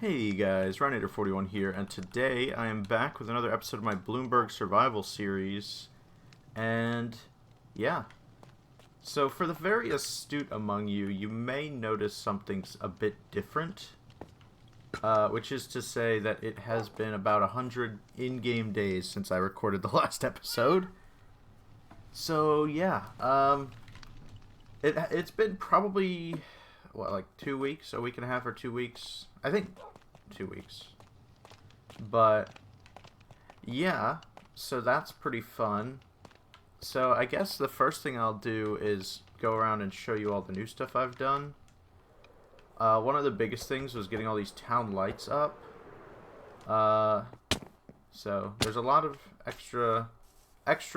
Hey guys, Rhinator41 here, and today I am back with another episode of my Bloomburg Survival series, and yeah. So for the very astute among you, you may notice something's a bit different, which is to say that it has been about 100 in-game days since I recorded the last episode. So yeah, it's been probably, what, like 2 weeks, a week and a half or 2 weeks, I think 2 weeks. But yeah, so that's pretty fun. So I guess the first thing I'll do is go around and show you all the new stuff I've done. One of the biggest things was getting all these town lights up. So there's a lot of extra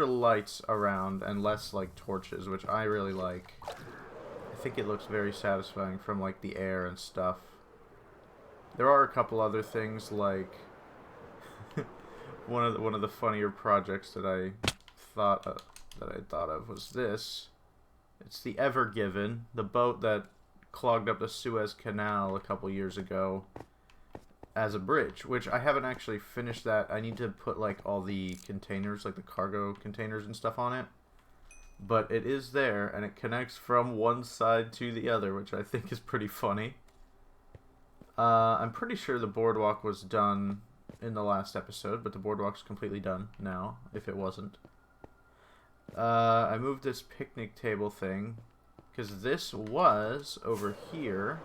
lights around and less like torches, which I really like. I think it looks very satisfying from like the air and stuff. There are a couple other things, like one of the funnier projects that I thought of was this. It's the Ever Given, the boat that clogged up the Suez Canal a couple years ago as a bridge, which I haven't actually finished that. I need to put like all the containers, like the cargo containers and stuff on it. But it is there, and it connects from one side to the other, which I think is pretty funny. I'm pretty sure the boardwalk was done in the last episode, but the boardwalk's completely done now, if it wasn't. I moved this picnic table thing, because this was over here.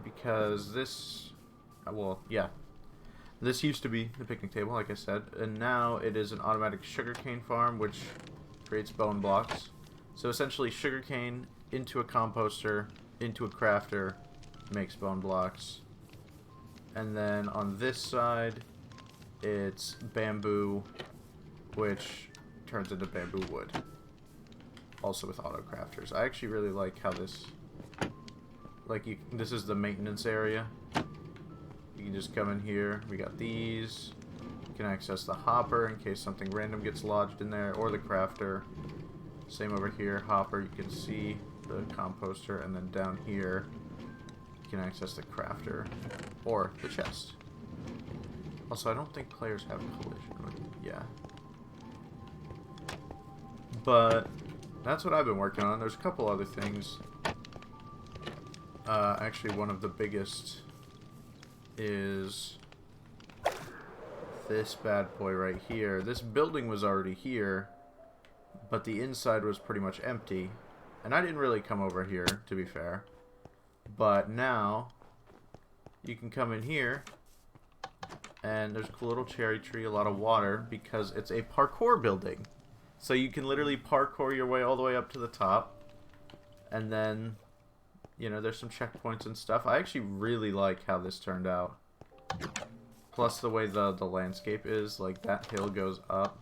Because this, well, yeah. This used to be the picnic table, like I said, and now it is an automatic sugarcane farm, which creates bone blocks. So essentially, sugarcane into a composter, into a crafter, makes bone blocks. And then on this side, it's bamboo, which turns into bamboo wood. Also with auto crafters. I actually really like how this, this is the maintenance area. You can just come in here. We got these. You can access the hopper in case something random gets lodged in there, or the crafter. Same over here, hopper. You can see the composter, and then down here, you can access the crafter or the chest. Also, I don't think players have collision. Yeah. But that's what I've been working on. There's a couple other things. Actually, one of the biggest is this bad boy right here. This building was already here, but the inside was pretty much empty. And I didn't really come over here, to be fair. But now, you can come in here, and there's a cool little cherry tree, a lot of water, because it's a parkour building. So you can literally parkour your way all the way up to the top. And then, you know, there's some checkpoints and stuff. I actually really like how this turned out. Plus the way the landscape is, like that hill goes up.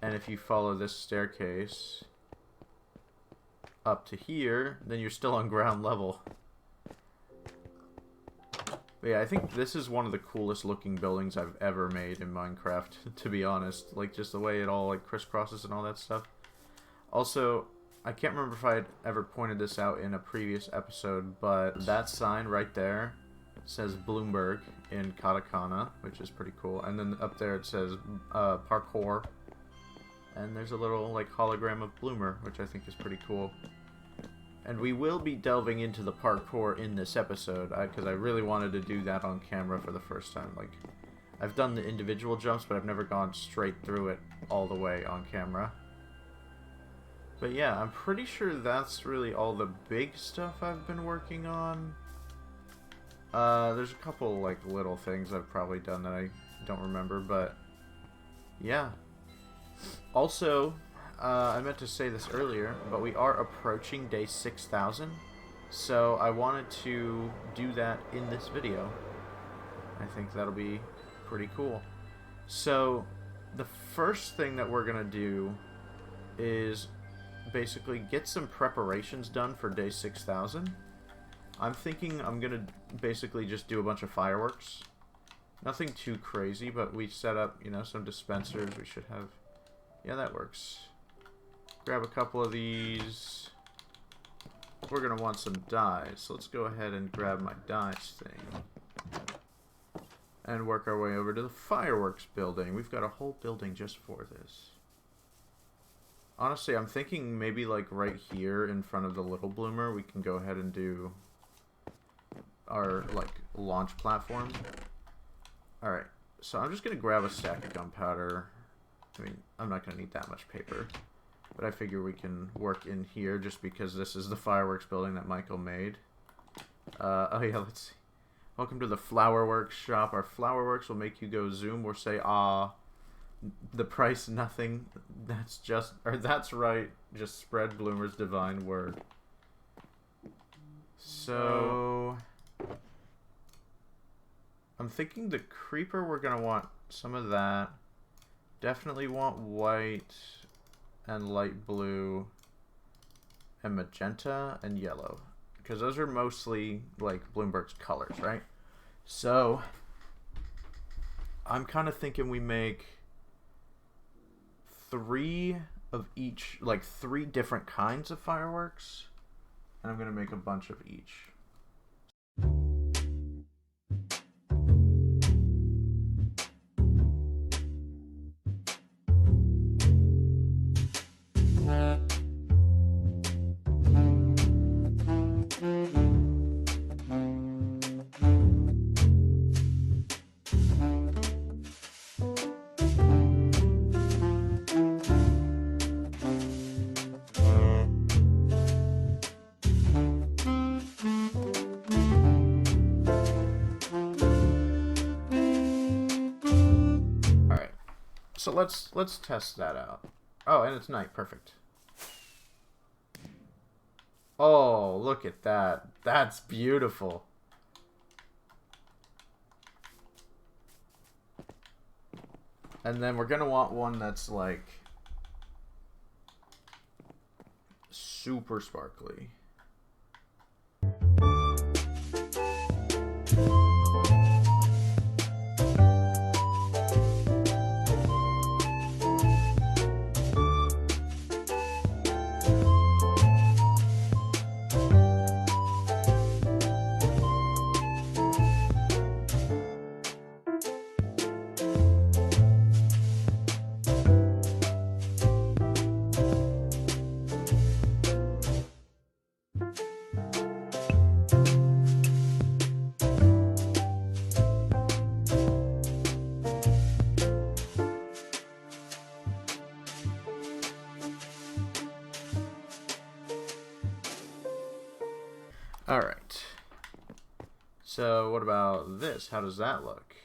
And if you follow this staircase up to here, then you're still on ground level. But yeah, I think this is one of the coolest looking buildings I've ever made in Minecraft, to be honest. Like, just the way it all, like, crisscrosses and all that stuff. Also, I can't remember if I had ever pointed this out in a previous episode, but that sign right there says Bloomburg in katakana, which is pretty cool. And then up there it says parkour. And there's a little, like, hologram of Bloomer, which I think is pretty cool. And we will be delving into the parkour in this episode, because I really wanted to do that on camera for the first time. Like, I've done the individual jumps, but I've never gone straight through it all the way on camera. But yeah, I'm pretty sure that's really all the big stuff I've been working on. There's a couple, like, little things I've probably done that I don't remember, but yeah. Also, I meant to say this earlier, but we are approaching day 6,000, so I wanted to do that in this video. I think that'll be pretty cool. So, the first thing that we're going to do is basically get some preparations done for day 6,000. I'm thinking I'm going to basically just do a bunch of fireworks. Nothing too crazy, but we set up, you know, some dispensers. We should have... Yeah, that works. Grab a couple of these. we're going to want some dyes. So let's go ahead and grab my dyes thing. And work our way over to the fireworks building. We've got a whole building just for this. Honestly, I'm thinking maybe like right here in front of the little bloomer, we can go ahead and do our like launch platform. Alright, so I'm just going to grab a stack of gunpowder. I mean, I'm not going to need that much paper. But I figure we can work in here just because this is the fireworks building that Michael made. Oh yeah, let's see. Welcome to the flower works shop. Our flower works will make you go zoom or say, ah. The price, nothing. That's just, or that's right. Just spread Bloomer's divine word. So, I'm thinking the creeper, we're going to want some of that. Definitely want white and light blue and magenta and yellow. Because those are mostly, like, Bloomburg's colors, right? So, I'm kind of thinking we make 3 of each, like 3 different kinds of fireworks, and I'm gonna make a bunch of each. So let's test that out. Oh, and it's night. Perfect. Oh, look at that. That's beautiful. And then we're going to want one that's like super sparkly. Alright. So, what about this? How does that look?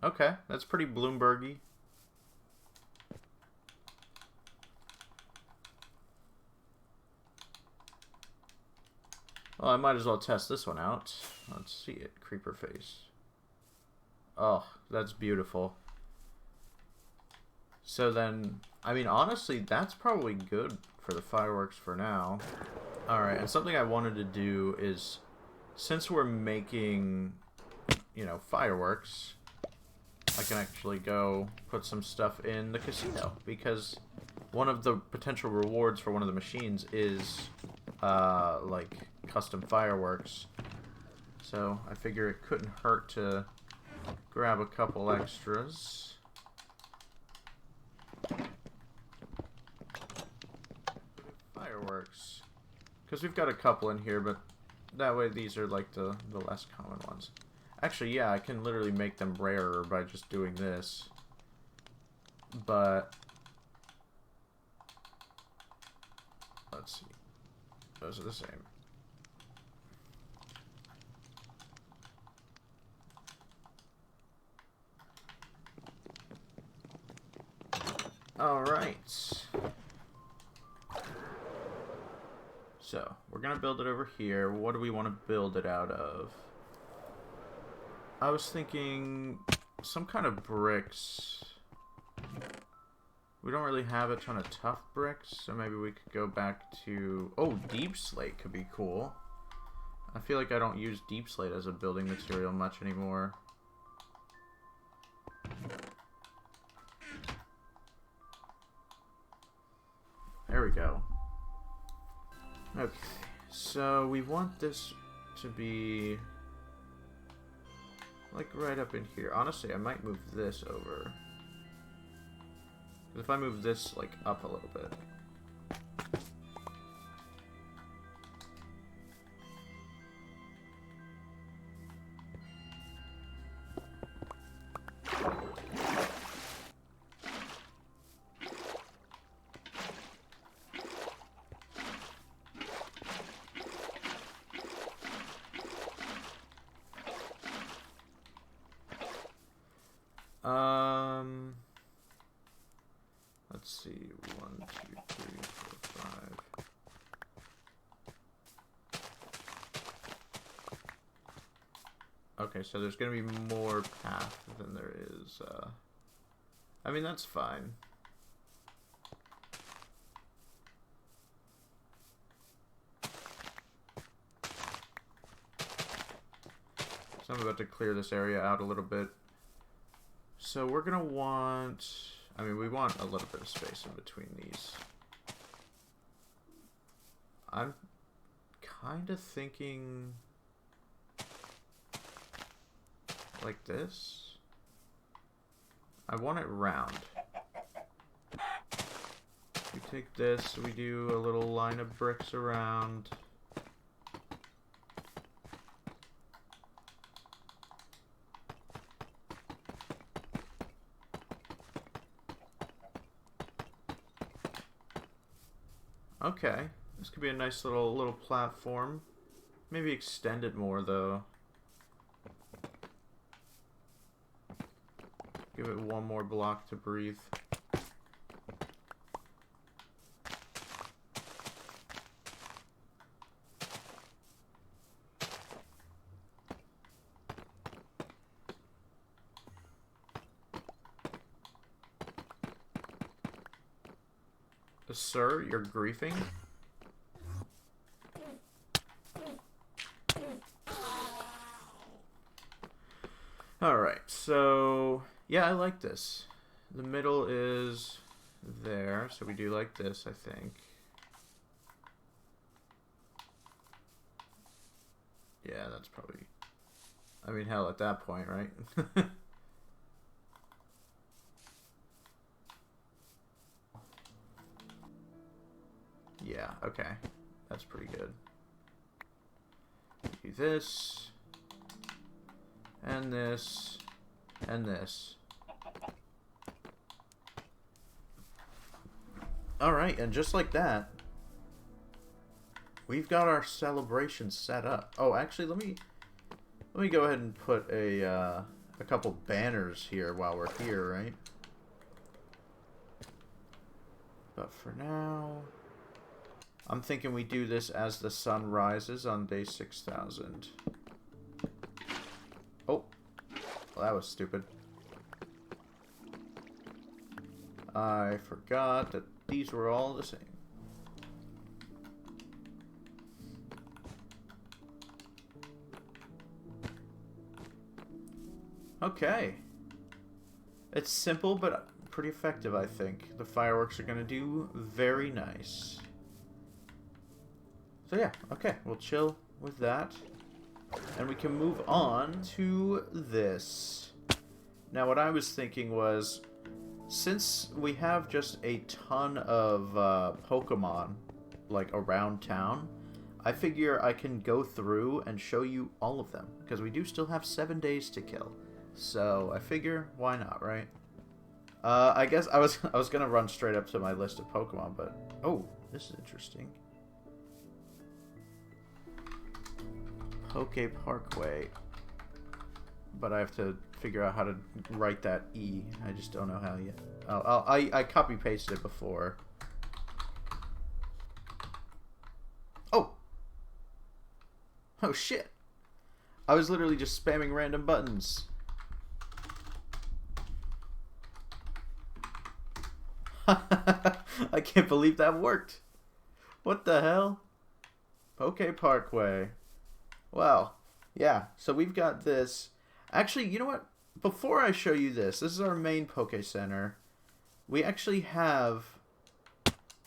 Okay, that's pretty Bloomburgy. Well, I might as well test this one out. Let's see it. Creeper face. Oh, that's beautiful. So then, I mean, honestly, that's probably good for the fireworks for now. Alright, and something I wanted to do is, since we're making, you know, fireworks, I can actually go put some stuff in the casino, because one of the potential rewards for one of the machines is, like, custom fireworks. So, I figure it couldn't hurt to grab a couple extras. Fireworks. Because we've got a couple in here, but that way these are like the less common ones. Actually, yeah, I can literally make them rarer by just doing this. But let's see. Those are the same. Alright. So, we're going to build it over here. What do we want to build it out of? I was thinking some kind of bricks. We don't really have a ton of tough bricks, so maybe we could go back to... Oh, deep slate could be cool. I feel like I don't use deep slate as a building material much anymore. There we go. Okay, so we want this to be like right up in here. Honestly, I might move this over. If I move this like up a little bit. Let's see, 1, 2, 3, 4, 5. Okay, so there's gonna be more path than there is, I mean, that's fine. So I'm about to clear this area out a little bit. So we're gonna want, I mean, we want a little bit of space in between these. I'm kind of thinking like this. I want it round. We take this, we do a little line of bricks around. Okay, this could be a nice little platform. Maybe extend it more though. Give it one more block to breathe. Sir, you're griefing? Alright, so yeah, I like this. The middle is there, so we do like this, I think. Yeah, that's probably, I mean, hell, at that point, right? Yeah, okay. That's pretty good. Do this. And this. And this. Alright, and just like that, we've got our celebration set up. Oh, actually, let me go ahead and put a couple banners here while we're here, right? But for now, I'm thinking we do this as the sun rises on day 6,000. Oh, well, that was stupid. I forgot that these were all the same. Okay. It's simple, but pretty effective, I think. The fireworks are going to do very nice. So yeah, okay, we'll chill with that. And we can move on to this. Now, what I was thinking was, since we have just a ton of Pokemon, like, around town, I figure I can go through and show you all of them. Because we do still have 7 days to kill. So, I figure, why not, right? I guess I was gonna run straight up to my list of Pokemon, but... Oh, this is interesting. Poke Parkway. But I have to figure out how to write that E. I just don't know how yet. I copy-pasted it before. Oh! Oh, shit! I was literally just spamming random buttons. I can't believe that worked. What the hell? Poke Parkway. Wow. Yeah, so we've got this. Actually, you know what? Before I show you this is our main Poke Center. We actually have...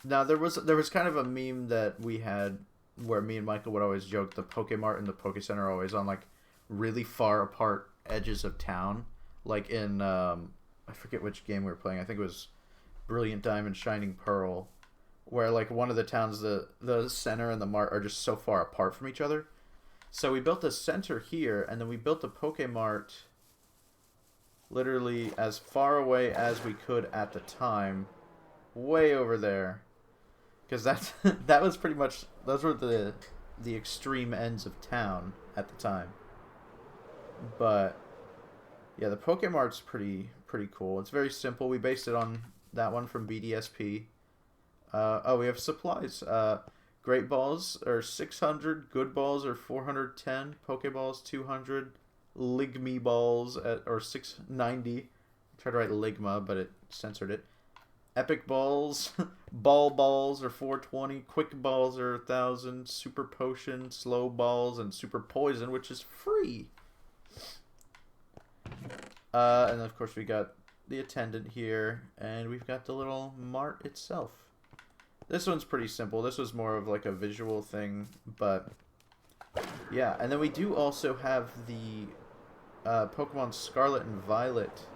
Now, there was kind of a meme that we had where me and Michael would always joke the Pokemart and the Poke Center are always on like really far apart edges of town. Like in I forget which game we were playing. I think it was Brilliant Diamond Shining Pearl, where like one of the towns, the center and the mart are just so far apart from each other. So we built the center here, and then we built the Pokemart literally as far away as we could at the time, way over there, because that's that was pretty much, those were the extreme ends of town at the time. But yeah, the Pokemart's pretty cool. It's very simple. We based it on that one from BDSP. Oh, we have supplies. Great balls are 600. Good balls are 410. Pokeballs 200. Ligmy balls are 690. I tried to write Ligma, but it censored it. Epic balls, balls are 420. Quick balls are 1,000. Super potion, slow balls, and super poison, which is free. And of course we got the attendant here, and we've got the little mart itself. This one's pretty simple. This was more of like a visual thing, but yeah. And then we do also have the Pokemon Scarlet and Violet,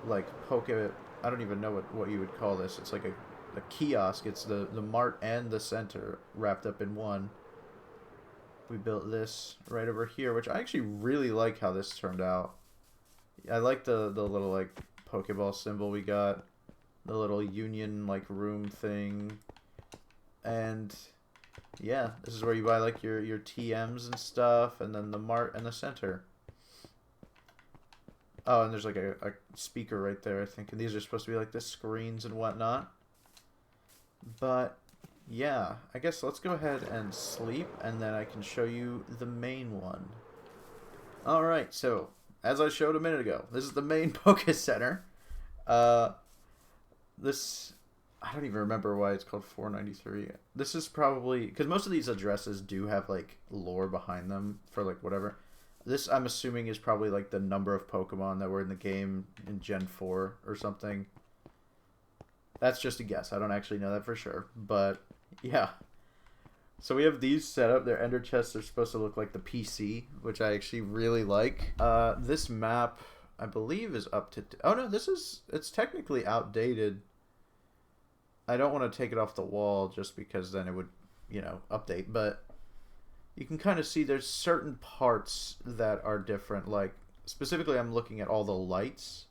like I don't even know what you would call this. It's like a kiosk. It's the mart and the center wrapped up in one. We built this right over here, which I actually really like how this turned out. I like the little like Pokeball symbol we got, the little union like room thing, and yeah, this is where you buy like your TMs and stuff, and then the mart and the center. Oh, and there's like a speaker right there, I think, and these are supposed to be like the screens and whatnot. But yeah, I guess let's go ahead and sleep, and then I can show you the main one. Alright, so as I showed a minute ago, this is the main Poke Center. This, I don't even remember why it's called 493. This is probably, because most of these addresses do have like lore behind them for like whatever. This, I'm assuming, is probably like the number of Pokemon that were in the game in Gen 4 or something. That's just a guess. I don't actually know that for sure. But yeah. So we have these set up. Their ender chests are supposed to look like the PC, which I actually really like. This map, I believe, is up to... Oh no, it's technically outdated. I don't want to take it off the wall just because then it would, update. But you can kind of see there's certain parts that are different. Like, specifically, I'm looking at all the lights.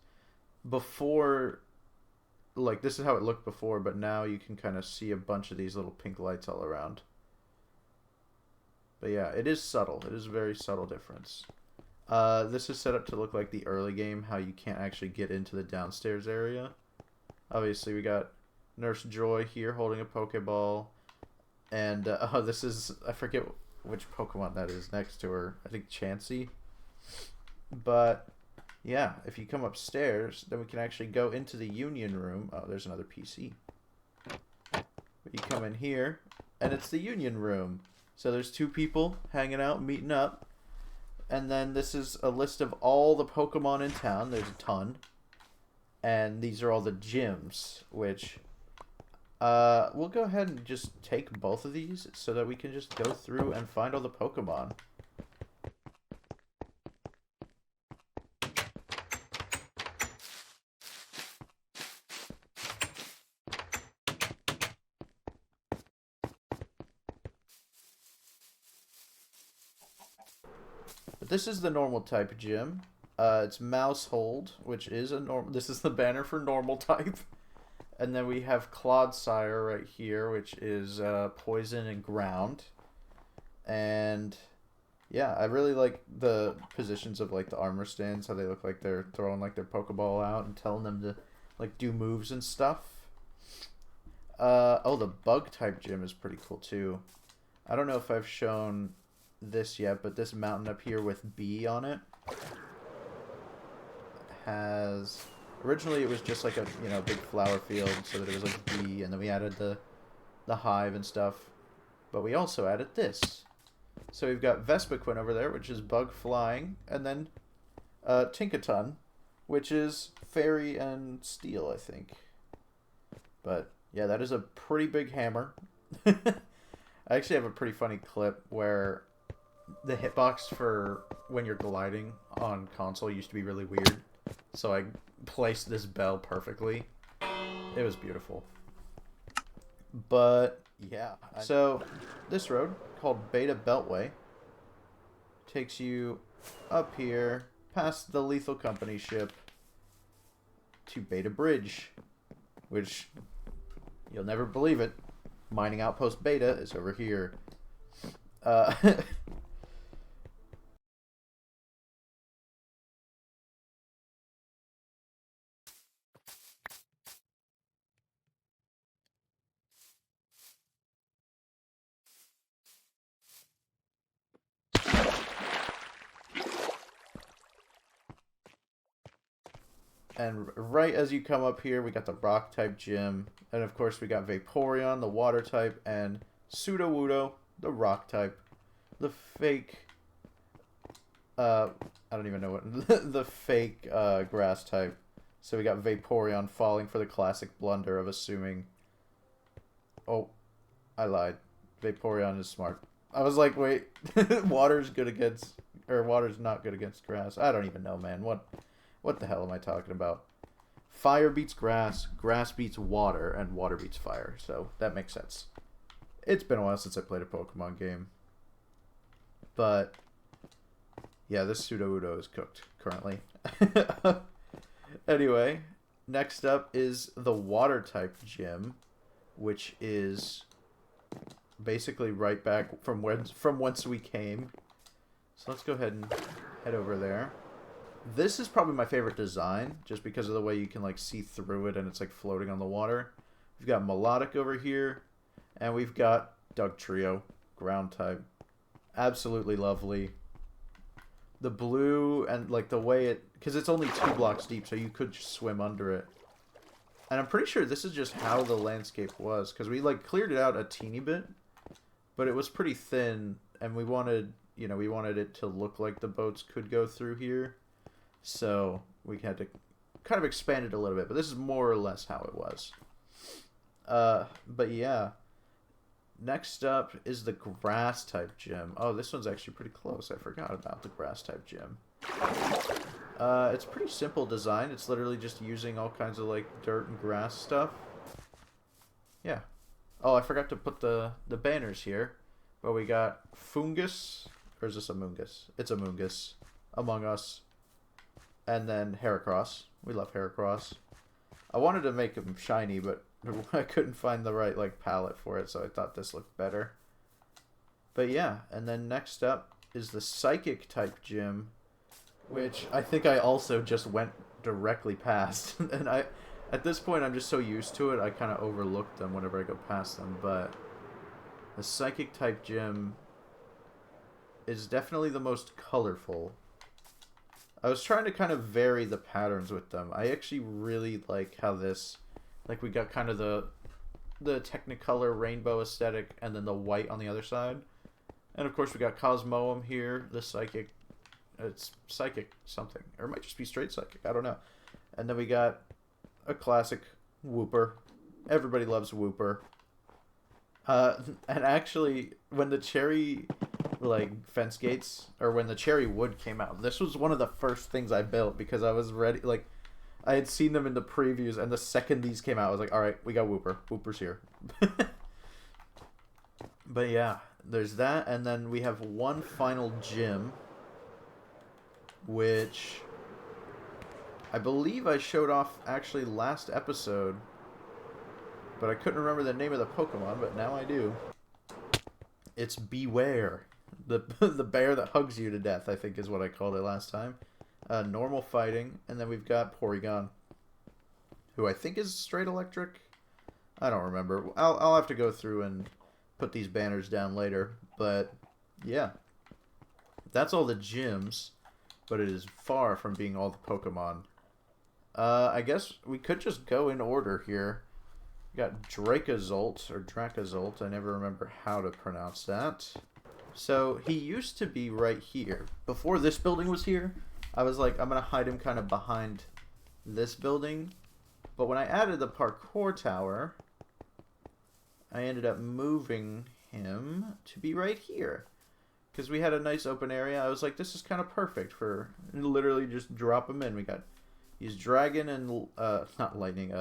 Before, like, this is how it looked before, but now you can kind of see a bunch of these little pink lights all around. But yeah, it is subtle. It is a very subtle difference. This is set up to look like the early game, how you can't actually get into the downstairs area. Obviously, we got Nurse Joy here holding a Pokeball. And, this is, I forget which Pokemon that is next to her. I think Chansey. But yeah, if you come upstairs, then we can actually go into the Union Room. Oh, there's another PC. But you come in here, and it's the Union Room. So there's two people hanging out, meeting up. And then this is a list of all the Pokemon in town. There's a ton. And these are all the gyms, which... we'll go ahead and just take both of these so that we can just go through and find all the Pokemon. But this is the normal type gym. It's Mousehold, which is a normal... This is the banner for normal type. And then we have Clodsire right here, which is Poison and Ground. And yeah, I really like the positions of like the armor stands, how they look like they're throwing like their Pokeball out and telling them to like do moves and stuff. Oh, the Bug type gym is pretty cool too. I don't know if I've shown this yet, but this mountain up here with B on it has... Originally, it was just like a big flower field, so that it was like bee, and then we added the hive and stuff. But we also added this. So we've got Vespiquen over there, which is bug flying, and then Tinkaton, which is fairy and steel, I think. But yeah, that is a pretty big hammer. I actually have a pretty funny clip where the hitbox for when you're gliding on console used to be really weird. So I placed this bell perfectly. It was beautiful. But yeah, so this road called Beta Beltway takes you up here past the Lethal Company ship to Beta Bridge, which you'll never believe it. Mining Outpost Beta is over here. And right as you come up here, we got the rock type gym. And of course, we got Vaporeon, the water type, and Sudowoodo, the rock type. The fake. I don't even know what. The fake grass type. So we got Vaporeon falling for the classic blunder of assuming. Oh, I lied. Vaporeon is smart. I was like, wait, water's good against. Or water's not good against grass. I don't even know, man. What the hell am I talking about? Fire beats grass, grass beats water, and water beats fire. So that makes sense. It's been a while since I played a Pokemon game. But yeah, this Sudowoodo is cooked currently. Anyway, next up is the water type gym, which is basically right back from whence we came. So let's go ahead and head over there. This is probably my favorite design, just because of the way you can like see through it and it's like floating on the water. We've got Melodic over here, and we've got Dugtrio, ground type. Absolutely lovely. The blue and like the way it, because it's only 2 blocks deep, so you could just swim under it. And I'm pretty sure this is just how the landscape was, because we like cleared it out a teeny bit, but it was pretty thin, and we wanted, you know, we wanted it to look like the boats could go through here. So we had to kind of expand it a little bit, but this is more or less how it was. But yeah, next up is the grass type gym. Oh, this one's actually pretty close. I forgot about the grass type gym. It's pretty simple design. It's literally just using all kinds of like dirt and grass stuff. Yeah. Oh, I forgot to put the banners here. But we got Fungus, or is this Amoongus? It's Amoongus. Among Us. And then Heracross. We love Heracross. I wanted to make him shiny, but I couldn't find the right like palette for it, so I thought this looked better. But yeah, and then next up is the Psychic type gym, which I think I also just went directly past. And at this point, I'm just so used to it, I kind of overlook them whenever I go past them. But the Psychic type gym is definitely the most colorful. I was trying to kind of vary the patterns with them. I actually really like how this, like we got kind of the Technicolor rainbow aesthetic and then the white on the other side. And of course we got Cosmoem here, the Psychic, it's Psychic something, or it might just be straight Psychic, I don't know. And then we got a classic Wooper. Everybody loves Wooper. And actually, when the cherry like fence gates, or when the cherry wood came out, this was one of the first things I built because I was ready. Like, I had seen them in the previews, and the second these came out, I was like, all right, we got Wooper. Wooper's here. But yeah, there's that, and then we have one final gym, which I believe I showed off actually last episode, but I couldn't remember the name of the Pokemon, but now I do. It's Beware. The bear that hugs you to death, I think is what I called it last time. Normal fighting, and then we've got Porygon, who I think is straight electric. I don't remember. I'll have to go through and put these banners down later. But yeah, that's all the gyms, but it is far from being all the Pokemon. I guess we could just go in order here. We got Dracozolt, or Dracozolt. I never remember how to pronounce that. So he used to be right here. Before this building was here, I was like, I'm going to hide him kind of behind this building. But when I added the parkour tower, I ended up moving him to be right here. Because we had a nice open area. I was like, this is kind of perfect for literally just drop him in. He's dragon and, not lightning,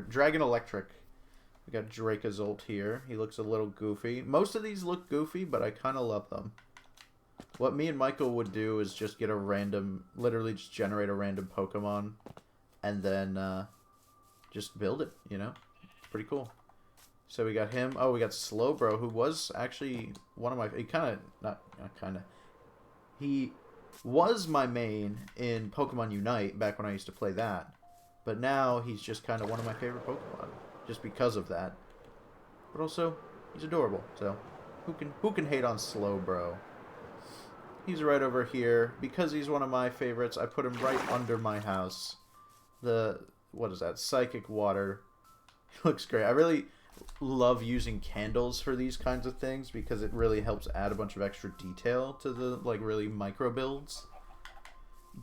dragon electric. We got Dracozolt here. He looks a little goofy. Most of these look goofy, but I kind of love them. What me and Michael would do is just get a random, literally just generate a random Pokemon, and then just build it, you know? It's pretty cool. So we got him. Oh, we got Slowbro, who was actually one of my... He was my main in Pokemon Unite back when I used to play that. But now he's just kind of one of my favorite Pokemon, just because of that. But also, he's adorable, so who can hate on Slowbro? He's right over here. Because he's one of my favorites, I put him right under my house. What is that? Psychic Water. He looks great. I really love using candles for these kinds of things because it really helps add a bunch of extra detail to the, like, really micro builds.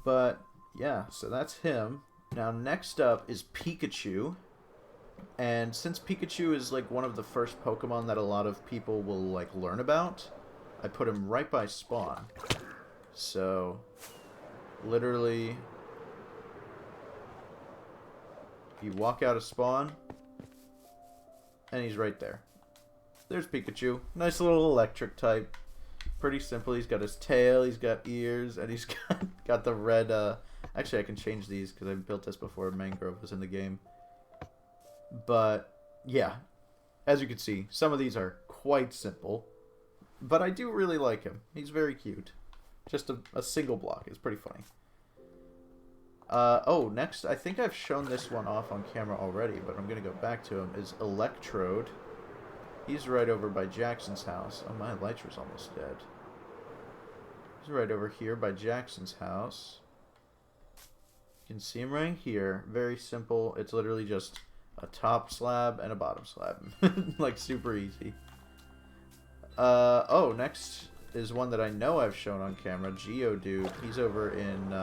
But, yeah, so that's him. Now, next up is Pikachu. And since Pikachu is, like, one of the first Pokemon that a lot of people will, like, learn about, I put him right by spawn. So, literally, you walk out of spawn, and he's right there. There's Pikachu. Nice little electric type. Pretty simple. He's got his tail, he's got ears, and he's got the red... Actually, I can change these because I built this before Mangrove was in the game. But, yeah. As you can see, some of these are quite simple. But I do really like him. He's very cute. Just a single block. It's pretty funny. Oh, next, I think I've shown this one off on camera already, but I'm going to go back to him, is Electrode. He's right over by Jackson's house. Oh, my Elytra's almost dead. He's right over here by Jackson's house. You can see him right here. Very simple. It's literally just a top slab and a bottom slab. Like, super easy. Oh, next is one that I know I've shown on camera, Geodude. He's over in,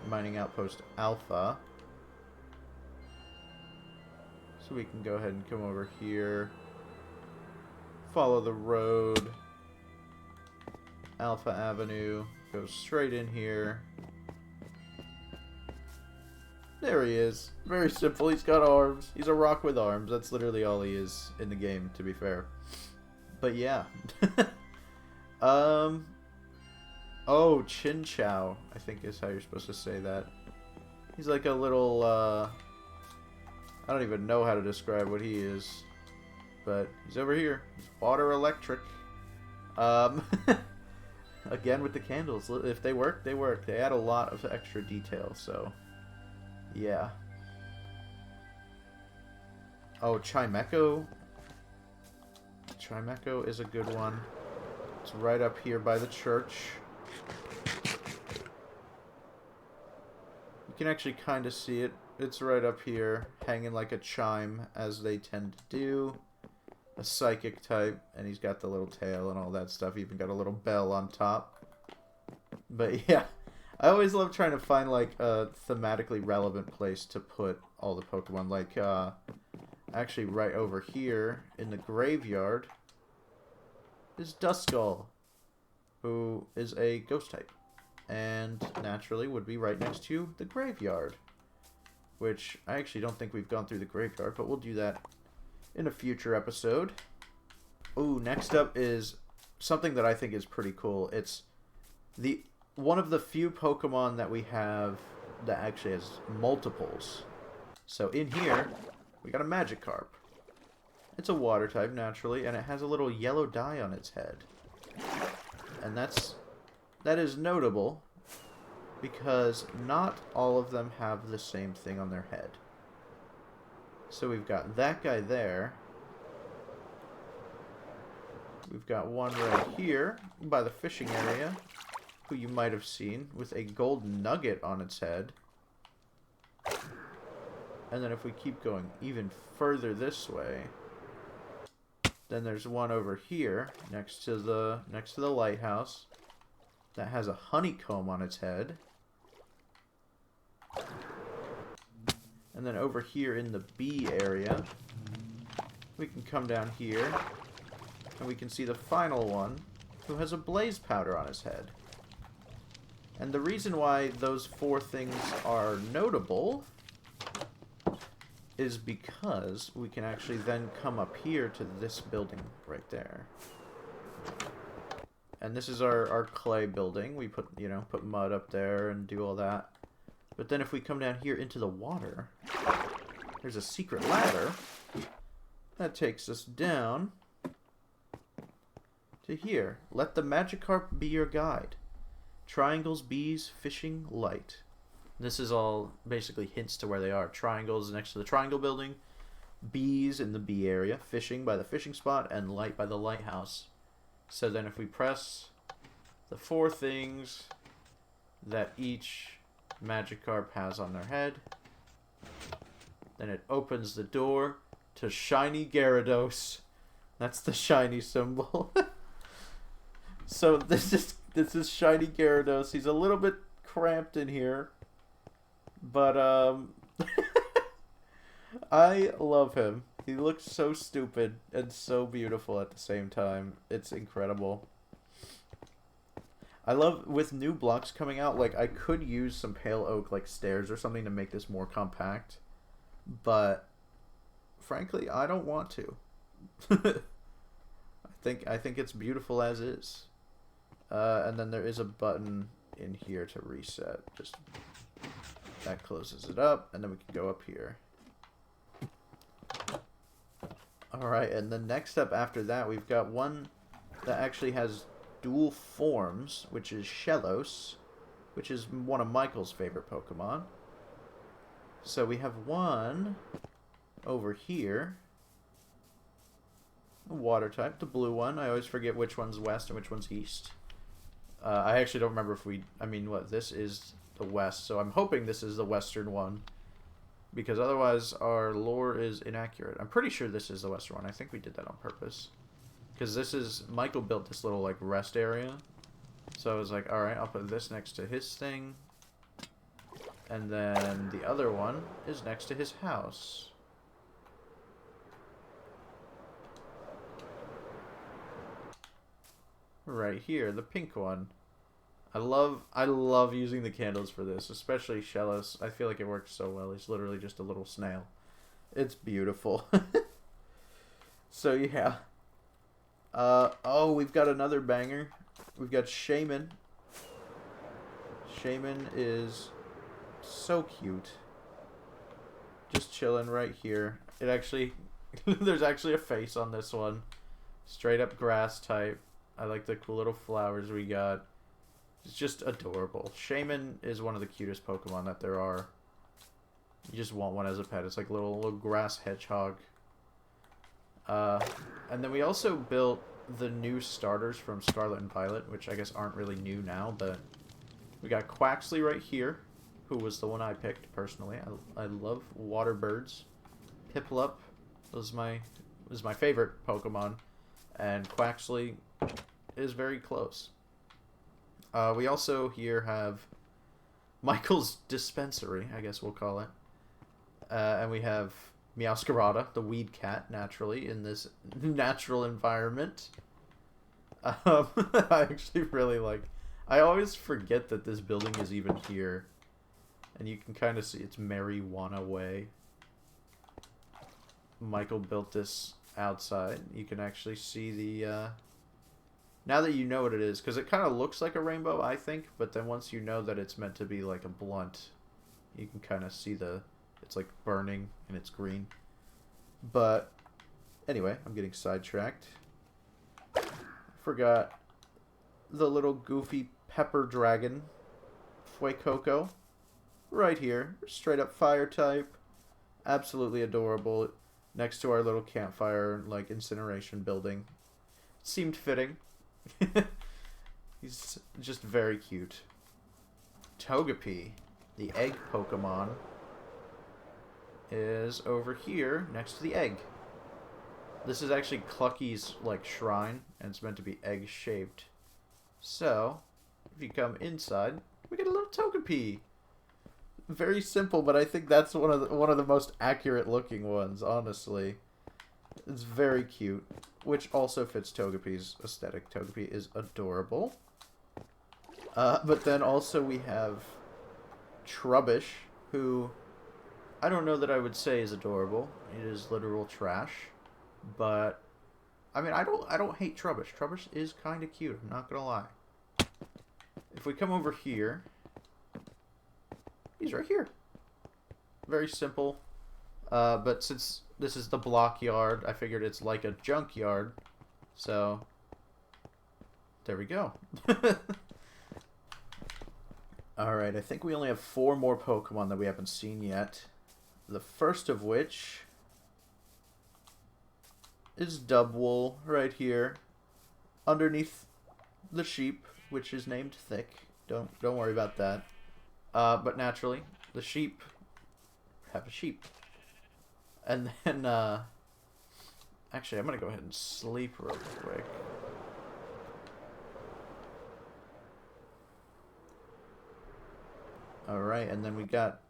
Mining Outpost Alpha. So we can go ahead and come over here. Follow the road. Alpha Avenue. Go straight in here. There he is. Very simple. He's got arms. He's a rock with arms. That's literally all he is in the game, to be fair. But yeah. Oh, Chin Chow, I think is how you're supposed to say that. He's like a little, I don't even know how to describe what he is. But he's over here. He's water electric. Again with the candles. If they work, they work. They add a lot of extra detail, so... yeah. Oh, Chimecho. Chimecho is a good one. It's right up here by the church. You can actually kind of see it. It's right up here, hanging like a chime, as they tend to do. A psychic type, and he's got the little tail and all that stuff. Even got a little bell on top. But yeah, I always love trying to find like a thematically relevant place to put all the Pokemon. Like, actually right over here in the graveyard is Duskull, who is a ghost type. And naturally would be right next to the graveyard. Which I actually don't think we've gone through the graveyard, but we'll do that in a future episode. Ooh, next up is something that I think is pretty cool. It's one of the few Pokemon that we have that actually has multiples. So in here, we got a Magikarp. It's a water type, naturally, and it has a little yellow dye on its head. And that is notable because not all of them have the same thing on their head. So we've got that guy there. We've got one right here by the fishing area, who you might have seen, with a gold nugget on its head. And then if we keep going even further this way, then there's one over here next to the lighthouse that has a honeycomb on its head. And then over here in the bee area, we can come down here And we can see the final one, who has a blaze powder on his head. And the reason why those 4 things are notable is because we can actually then come up here to this building right there. And this is our clay building. We put, you know, put mud up there and do all that. But then if we come down here into the water, there's a secret ladder that takes us down to here. Let the Magikarp be your guide. Triangles, bees, fishing, light. This is all basically hints to where they are. Triangles next to the triangle building, bees in the bee area, fishing by the fishing spot, and light by the lighthouse. So then if we press the 4 things that each Magikarp has on their head, then it opens the door to shiny Gyarados. That's the shiny symbol. So this is shiny Gyarados. He's a little bit cramped in here, but I love him. He looks so stupid and so beautiful at the same time. It's incredible. I love, with new blocks coming out, like, I could use some pale oak, like, stairs or something to make this more compact, but frankly, I don't want to. I think it's beautiful as is. And then there is a button in here to reset. Just that closes it up, and then we can go up here. Alright, and the next step after that, we've got one that actually has dual forms, which is Shellos, which is one of Michael's favorite Pokemon. So we have one over here, a water type, the blue one. I always forget which one's west and which one's east. I actually don't remember if this is the west, so I'm hoping this is the western one, because otherwise our lore is inaccurate. I'm pretty sure this is the western one. I think we did that on purpose. Because this is, Michael built this little, like, rest area. So I was like, alright, I'll put this next to his thing. And then the other one is next to his house. Right here, the pink one. I love using the candles for this, especially Shellos. I feel like it works so well. He's literally just a little snail. It's beautiful. So yeah. Oh, we've got another banger. We've got Shaman. Shaman is so cute. Just chilling right here. It actually, there's actually a face on this one. Straight up grass type. I like the cool little flowers we got. It's just adorable. Shaman is one of the cutest Pokemon that there are. You just want one as a pet. It's like a little grass hedgehog. And then we also built the new starters from Scarlet and Violet, which I guess aren't really new now, but we got Quaxley right here, who was the one I picked personally. I love water birds. Piplup was my favorite Pokemon, and Quaxley is very close. We also here have Michael's dispensary, I guess we'll call it. And we have Meowscarada, the weed cat, naturally, in this natural environment. I actually really like... I always forget that this building is even here. And you can kind of see it's Marijuana Way. Michael built this outside. You can actually see the... Now that you know what it is, because it kind of looks like a rainbow, I think, but then once you know that it's meant to be like a blunt, you can kind of see it's like burning and it's green. But anyway, I'm getting sidetracked. Forgot the little goofy pepper dragon, Fuecoco, right here, straight up fire type, absolutely adorable, next to our little campfire, like incineration building. Seemed fitting. He's just very cute. Togepi, the egg Pokemon, is over here next to the egg. This is actually Clucky's like shrine, and it's meant to be egg shaped. So if you come inside, we get a little Togepi. Very simple, but I think that's one of the most accurate looking ones, honestly. It's very cute. which also fits Togepi's aesthetic. Togepi is adorable. But then also we have Trubbish, who I don't know that I would say is adorable. It is literal trash. But I mean, I don't hate Trubbish. Trubbish is kind of cute. I'm not gonna lie. If we come over here, he's right here. Very simple. But since this is the block yard, I figured it's like a junkyard. So there we go. Alright, I think we only have 4 more Pokemon that we haven't seen yet. The first of which is Dubwool right here, underneath the sheep, which is named Thick. Don't worry about that. But naturally, the sheep have a sheep. And then, actually, I'm gonna go ahead and sleep real quick. Alright, and then we got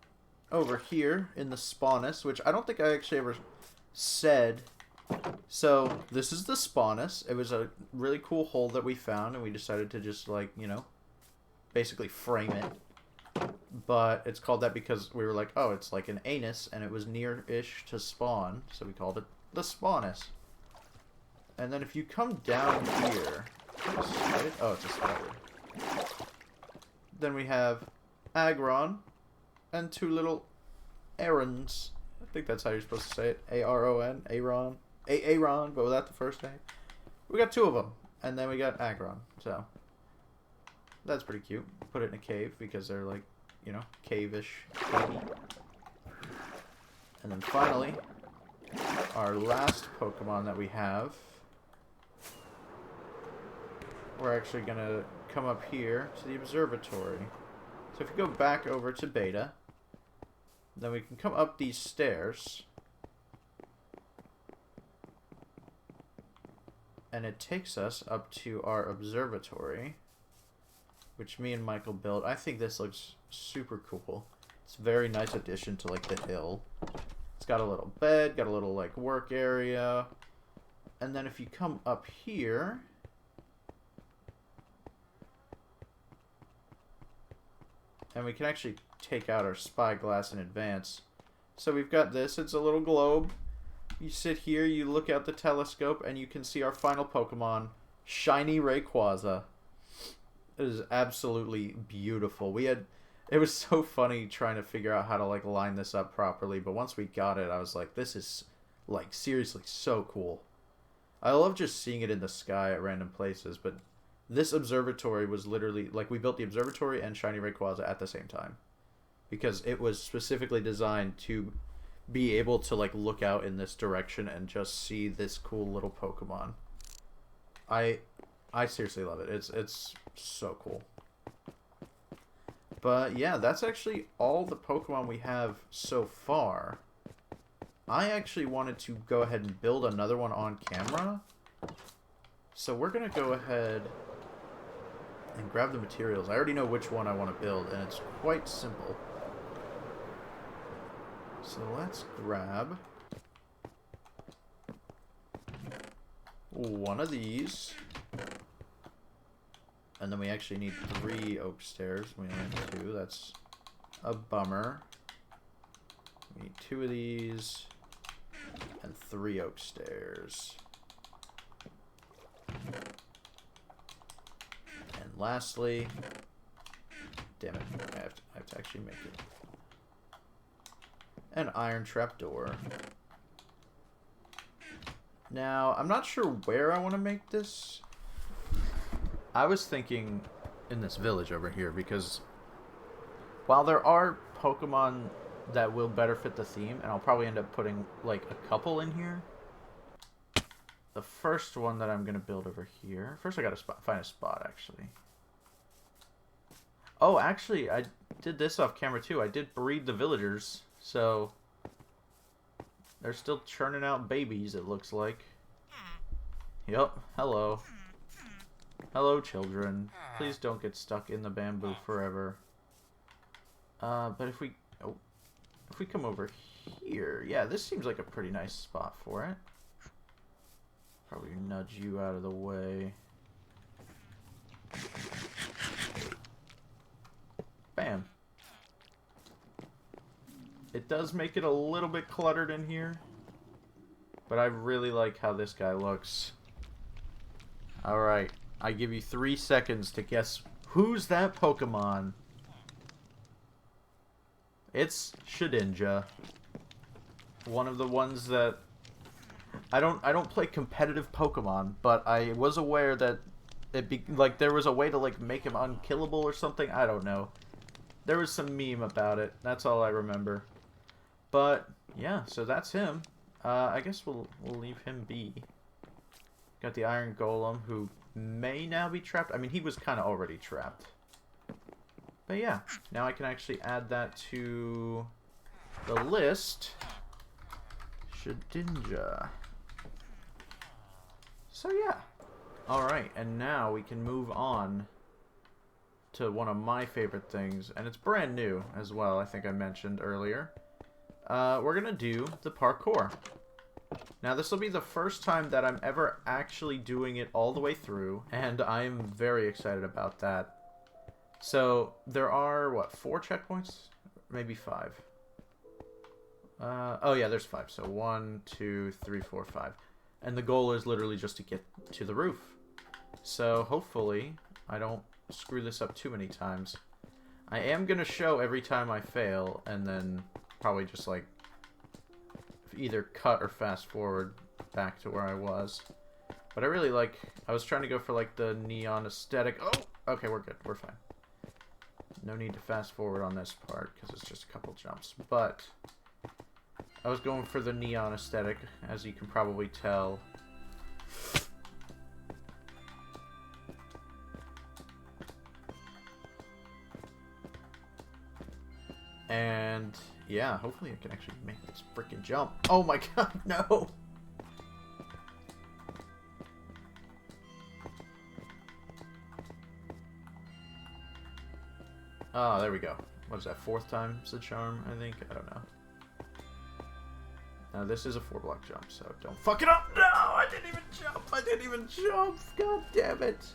over here in the Spawnus, which I don't think I actually ever said. So, this is the Spawnus. It was a really cool hole that we found, and we decided to just, like, you know, basically frame it. But it's called that because we were like, oh, it's like an anus, and it was near-ish to spawn, so we called it the Spawnus. And then if you come down here... Oh, it's a spider. Then we have Aggron, and 2 little Arons. I think that's how you're supposed to say it. A-R-O-N, Aron. Aaron, but without the first name. We got 2 of them, and then we got Aggron, so that's pretty cute. Put it in a cave because they're like, you know, cave-ish. And then finally, our last Pokemon that we have. We're actually gonna come up here to the observatory. So if you go back over to Beta, then we can come up these stairs. And it takes us up to our observatory, which me and Michael built. I think this looks super cool. It's a very nice addition to, like, the hill. It's got a little bed, got a little, like, work area. And then if you come up here... And we can actually take out our spyglass in advance. So we've got this. It's a little globe. You sit here, you look out the telescope, and you can see our final Pokemon, Shiny Rayquaza. It is absolutely beautiful. It was so funny trying to figure out how to, like, line this up properly, but once we got it, I was like, this is, like, seriously so cool. I love just seeing it in the sky at random places, but this observatory was literally, like, we built the observatory and Shiny Rayquaza at the same time. Because it was specifically designed to be able to, like, look out in this direction and just see this cool little Pokemon. I seriously love it. It's so cool. But yeah, that's actually all the Pokemon we have so far. I actually wanted to go ahead and build another one on camera. So we're going to go ahead and grab the materials. I already know which one I want to build, and it's quite simple. So let's grab one of these. And then we actually need 3 oak stairs. We only have 2. That's a bummer. We need 2 of these and 3 oak stairs. And lastly, damn it, I have to actually make it an iron trapdoor. Now, I'm not sure where I want to make this. I was thinking in this village over here, because while there are Pokemon that will better fit the theme, and I'll probably end up putting, like, a couple in here, the first one that I'm going to build over here... First, I got to find a spot, actually. Oh, actually, I did this off camera, too. I did breed the villagers, so they're still churning out babies, it looks like. Yep, hello. Hello, children. Please don't get stuck in the bamboo forever. But if we come over here, yeah, this seems like a pretty nice spot for it. Probably nudge you out of the way. Bam. It does make it a little bit cluttered in here, but I really like how this guy looks. Alright, I give you 3 seconds to guess who's that Pokemon. It's Shedinja. One of the ones that I don't play competitive Pokemon, but I was aware that there was a way to like make him unkillable or something. I don't know. There was some meme about it. That's all I remember. But yeah, so that's him. I guess we'll leave him be. Got the Iron Golem, who may now be trapped. I mean, he was kind of already trapped. But yeah, now I can actually add that to the list. Shedinja. So yeah. Alright, and now we can move on to one of my favorite things. And it's brand new as well, I think I mentioned earlier. We're going to do the parkour. Now, this will be the first time that I'm ever actually doing it all the way through, and I'm very excited about that. So, there are, what, 4 checkpoints? Maybe 5. Oh yeah, there's 5. So 1, 2, 3, 4, 5. And the goal is literally just to get to the roof. So, hopefully, I don't screw this up too many times. I am going to show every time I fail, and then probably just like either cut or fast forward back to where I was. But I really like, I was trying to go for like the neon aesthetic. Oh, okay, we're good, we're fine. No need to fast forward on this part because it's just a couple jumps. But I was going for the neon aesthetic, as you can probably tell. And yeah, hopefully I can actually make this freaking jump. Oh my god, no! Oh, there we go. What is that, 4th time's the charm, I think? I don't know. Now this is a 4-block jump, so don't fuck it up! No! I didn't even jump! I didn't even jump! God damn it!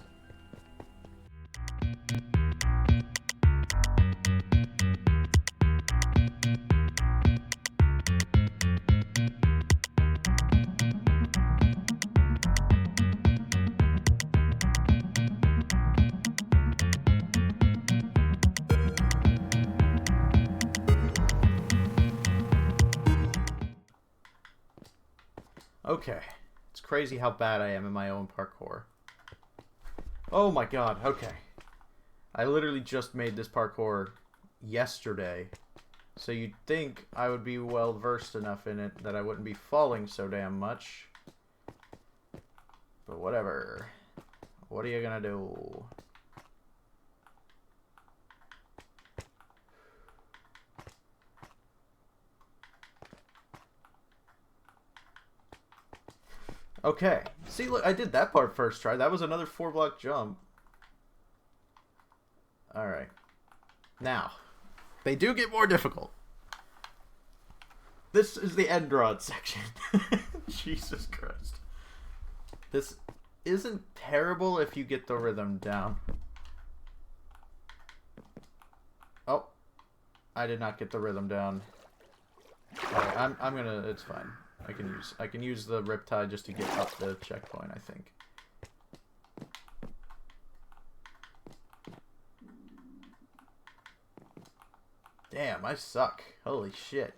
Okay. It's crazy how bad I am in my own parkour. Oh my god, okay. I literally just made this parkour yesterday. So you'd think I would be well versed enough in it that I wouldn't be falling so damn much. But whatever. What are you gonna do? Okay. See, look, I did that part first try. That was another 4-block jump. Alright. Now, they do get more difficult. This is the end rod section. Jesus Christ. This isn't terrible if you get the rhythm down. Oh. I did not get the rhythm down. Right, I'm gonna, it's fine. I can use the riptide just to get up the checkpoint, I think. Damn, I suck. Holy shit.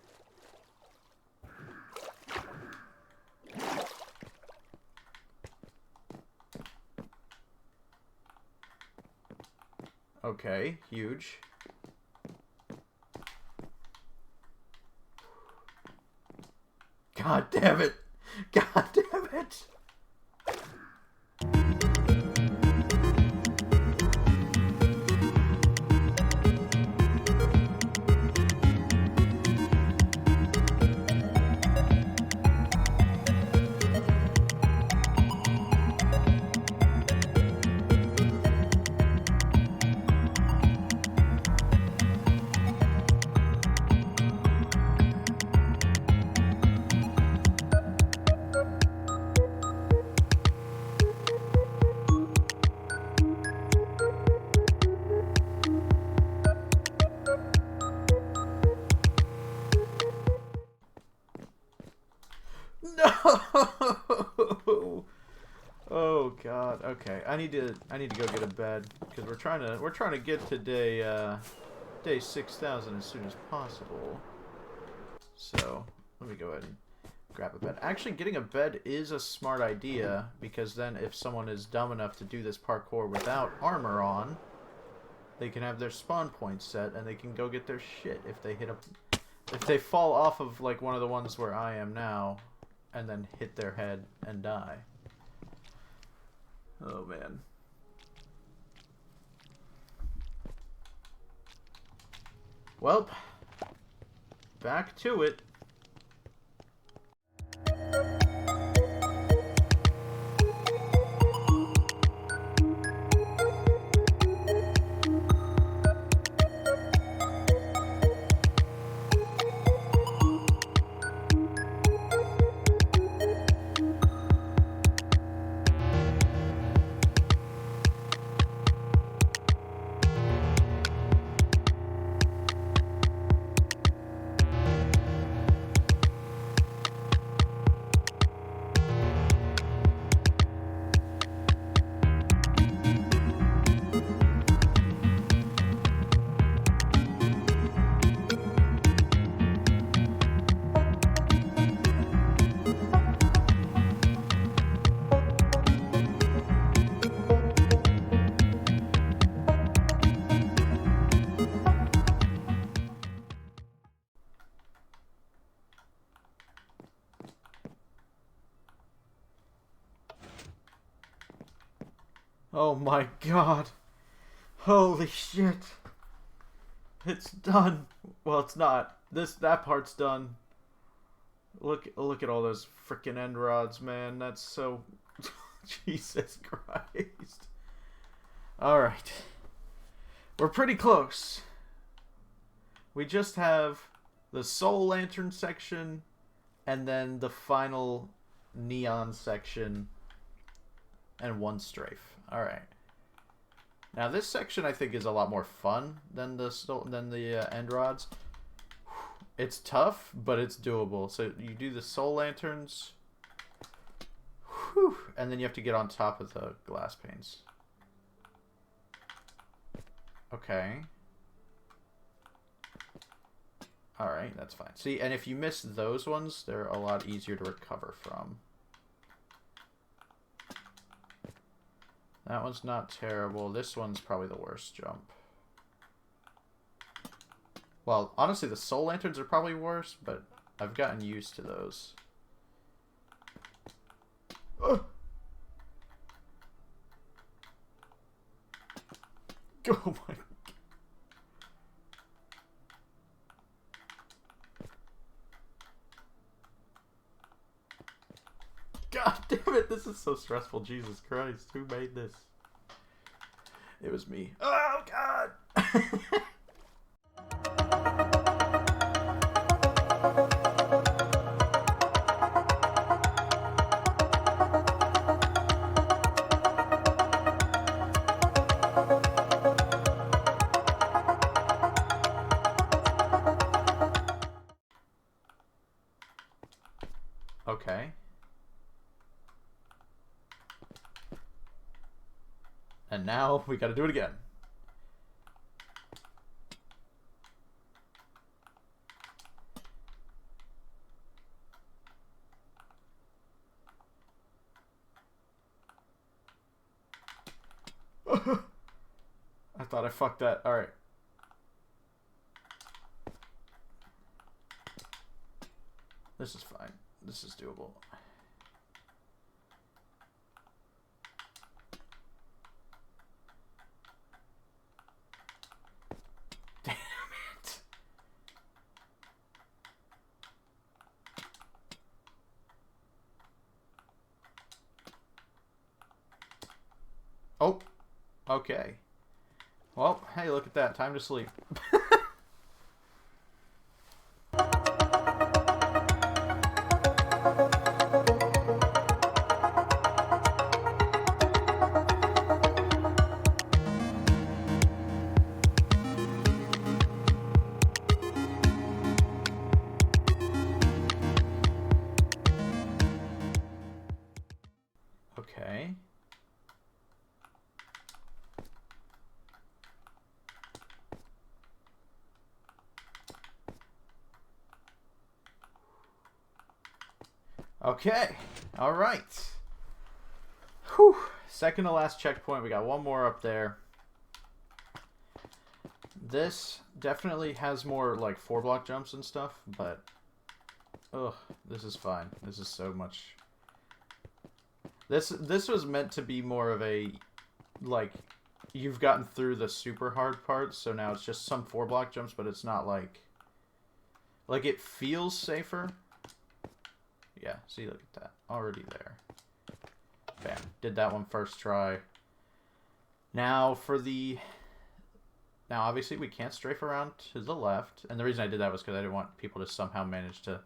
Okay, huge. God damn it! God damn it! Okay, I need to go get a bed because we're trying to get to day 6,000 as soon as possible. So let me go ahead and grab a bed. Actually, getting a bed is a smart idea because then if someone is dumb enough to do this parkour without armor on, they can have their spawn point set and they can go get their shit if they if they fall off of like one of the ones where I am now and then hit their head and die. Oh man. Well, back to it. Oh my god. Holy shit. It's done. Well, it's not. That part's done. Look at all those freaking end rods, man. That's so Jesus Christ. All right. We're pretty close. We just have the soul lantern section and then the final neon section and one strafe. All right. Now this section I think is a lot more fun than the end rods. It's tough, but it's doable. So you do the soul lanterns, and then you have to get on top of the glass panes. Okay. All right, that's fine. See, and if you miss those ones, they're a lot easier to recover from. That one's not terrible. This one's probably the worst jump. Well, honestly, the soul lanterns are probably worse, but I've gotten used to those. Oh my God damn it, this is so stressful. Jesus Christ, who made this? It was me. Oh God! Okay. And now we gotta do it again. I thought I fucked that. Alright. This is fine. This is doable. Damn it. Oh. Okay. Well, hey, look at that. Time to sleep. Okay. Okay. All right. Whew. Second to last checkpoint. We got one more up there. This definitely has more like 4-block jumps and stuff, but ugh, this is fine. This is so much. This was meant to be more of a like you've gotten through the super hard parts, so now it's just some 4-block jumps, but it's not like it feels safer. Yeah, see, look at that. Already there. Bam. Did that one first try. Now for the... Now, obviously, we can't strafe around to the left. And the reason I did that was because I didn't want people to somehow manage to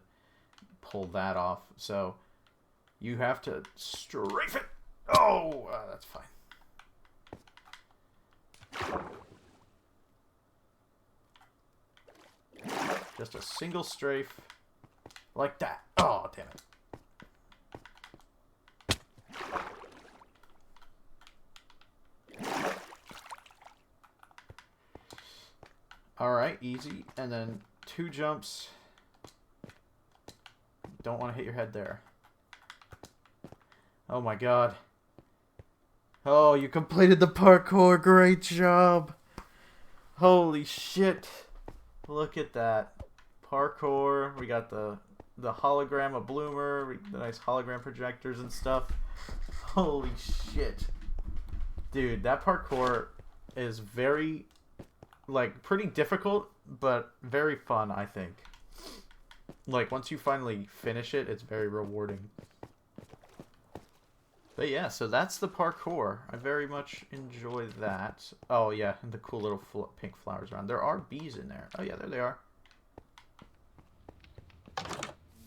pull that off. So, you have to strafe it. Oh, that's fine. Just a single strafe. Like that. Oh, damn it. Alright, easy. And then 2 jumps. Don't want to hit your head there. Oh my god. Oh, you completed the parkour. Great job. Holy shit. Look at that. Parkour. We got the hologram of Bloomer. The nice hologram projectors and stuff. Holy shit. Dude, that parkour is very... like, pretty difficult, but very fun, I think. Like, once you finally finish it, it's very rewarding. But yeah, so that's the parkour. I very much enjoy that. Oh, yeah, and the cool little pink flowers around. There are bees in there. Oh, yeah, there they are.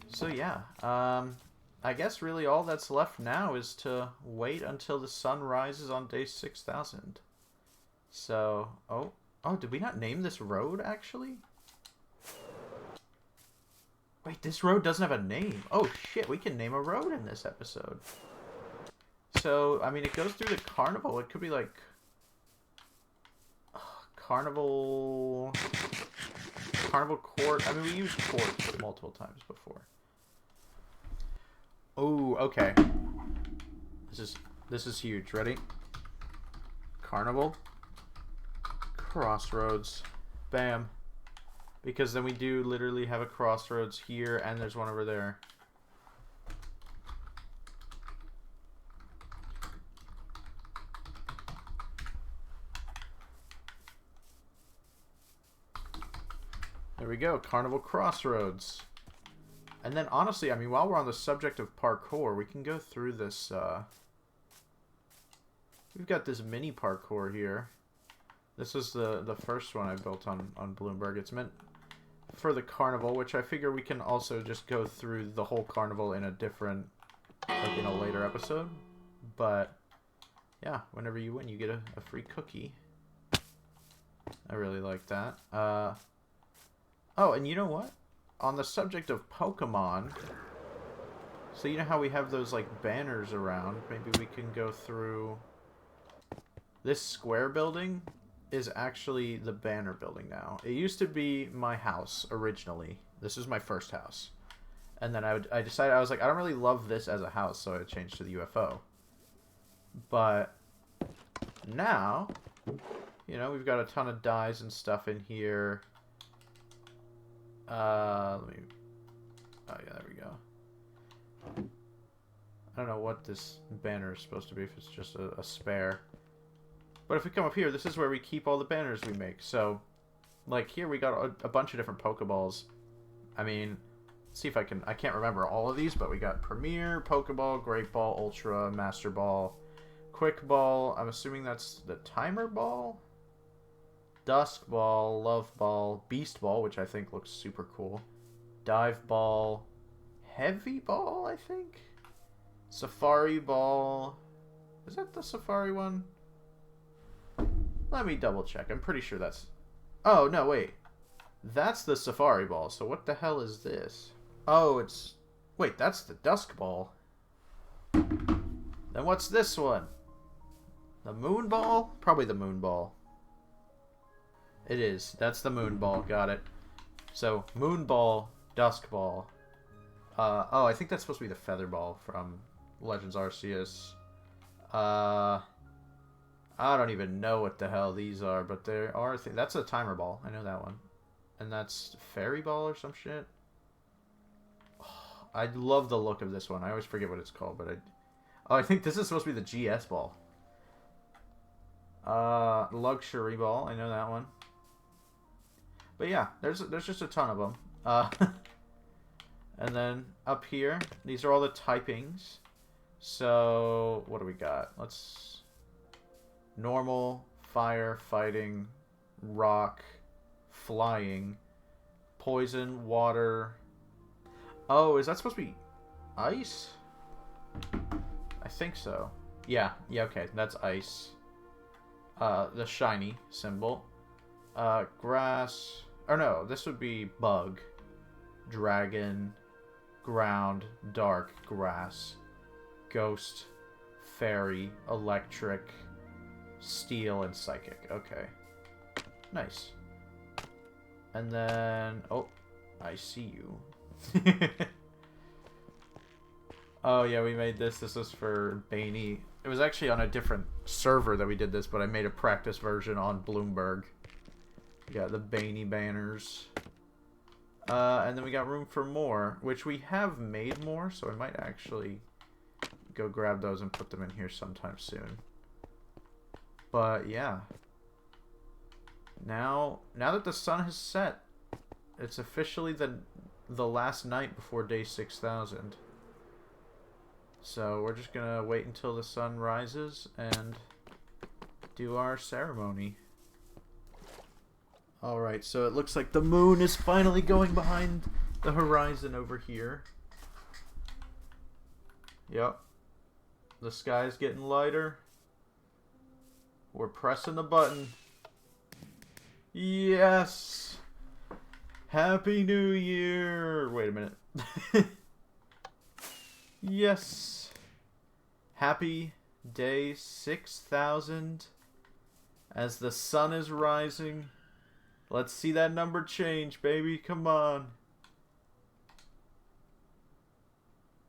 So, yeah. I guess really all that's left now is to wait until the sun rises on day 6000. So, oh, did we not name this road, actually? Wait, this road doesn't have a name. Oh, shit, we can name a road in this episode. So, I mean, it goes through the carnival. It could be like... Carnival Court. I mean, we used court multiple times before. Oh, okay. This is huge. Ready? Carnival. Crossroads. Bam. Because then we do literally have a crossroads here, and there's one over there. There we go. Carnival Crossroads. And then, honestly, I mean, while we're on the subject of parkour, we can go through this, we've got this mini parkour here. This is the first one I built on Bloomburg. It's meant for the carnival, which I figure we can also just go through the whole carnival in a different, like in a later episode. But, yeah, whenever you win, you get a free cookie. I really like that. Oh, and you know what? On the subject of Pokemon, so you know how we have those, like, banners around? Maybe we can go through... This square building is actually the banner building now. It used to be my house, originally. This is my first house. And then I decided, I was like, I don't really love this as a house, so I changed to the UFO. But now, you know, we've got a ton of dyes and stuff in here. Let me... Oh, yeah, there we go. I don't know what this banner is supposed to be, if it's just a spare. But if we come up here, this is where we keep all the banners we make. So, like, here we got a bunch of different Pokeballs. I mean, let's see if I can't remember all of these, but we got Premier, Pokeball, Great Ball, Ultra, Master Ball, Quick Ball. I'm assuming that's the Timer Ball? Dusk Ball, Love Ball, Beast Ball, which I think looks super cool. Dive Ball, Heavy Ball, I think? Safari Ball. Is that the Safari one? Let me double check. I'm pretty sure that's... Oh, no, wait. That's the Safari Ball, so what the hell is this? Oh, it's... Wait, that's the Dusk Ball. Then what's this one? The Moon Ball? Probably the Moon Ball. It is. That's the Moon Ball. Got it. So, Moon Ball, Dusk Ball. Oh, I think that's supposed to be the feather ball from Legends Arceus. I don't even know what the hell these are, but there are that's a timer ball. I know that one. And that's fairy ball or some shit. Oh, I love the look of this one. I always forget what it's called, but I think this is supposed to be the GS ball. Luxury ball. I know that one. But yeah, there's just a ton of them. And then up here, these are all the typings. So what do we got? Let's normal, fire, fighting, rock, flying, poison, water. Oh, is that supposed to be ice? I think so. Yeah, okay, that's ice. The shiny symbol. Grass. Or no, this would be bug. Dragon. Ground. Dark. Grass. Ghost. Fairy. Electric. Steel and psychic. Okay. Nice. And then... Oh, I see you. Oh, yeah, we made this. This was for Baney. It was actually on a different server that we did this, but I made a practice version on Bloomburg. Yeah, the Baney banners. And then we got room for more, which we have made more, so I might actually go grab those and put them in here sometime soon. But, yeah. Now that the sun has set, it's officially the last night before day 6,000. So we're just gonna wait until the sun rises and do our ceremony. Alright, so it looks like the moon is finally going behind the horizon over here. Yep. The sky's getting lighter. We're pressing the button. Yes! Happy New Year! Wait a minute. Yes! Happy day 6,000 as the sun is rising. Let's see that number change, baby. Come on.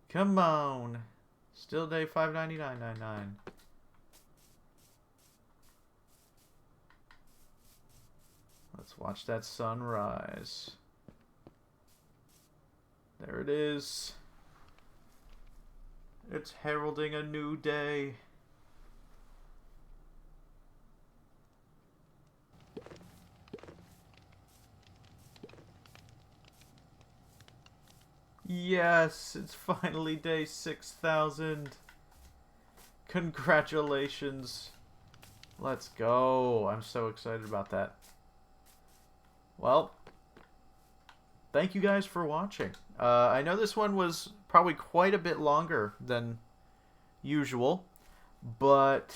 Come on. Still day 599.99. Let's watch that sun rise. There it is. It's heralding a new day. Yes, it's finally day 6,000. Congratulations. Let's go. I'm so excited about that. Well, thank you guys for watching. I know this one was probably quite a bit longer than usual, but,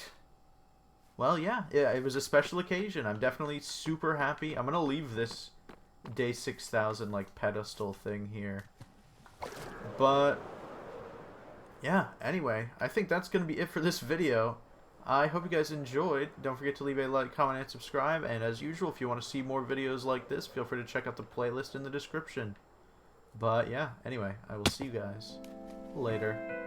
well, yeah, it was a special occasion. I'm definitely super happy. I'm going to leave this day 6,000, like, pedestal thing here. But, yeah, anyway, I think that's going to be it for this video. I hope you guys enjoyed. Don't forget to leave a like, comment, and subscribe. And as usual, if you want to see more videos like this, feel free to check out the playlist in the description. But, yeah, anyway, I will see you guys later.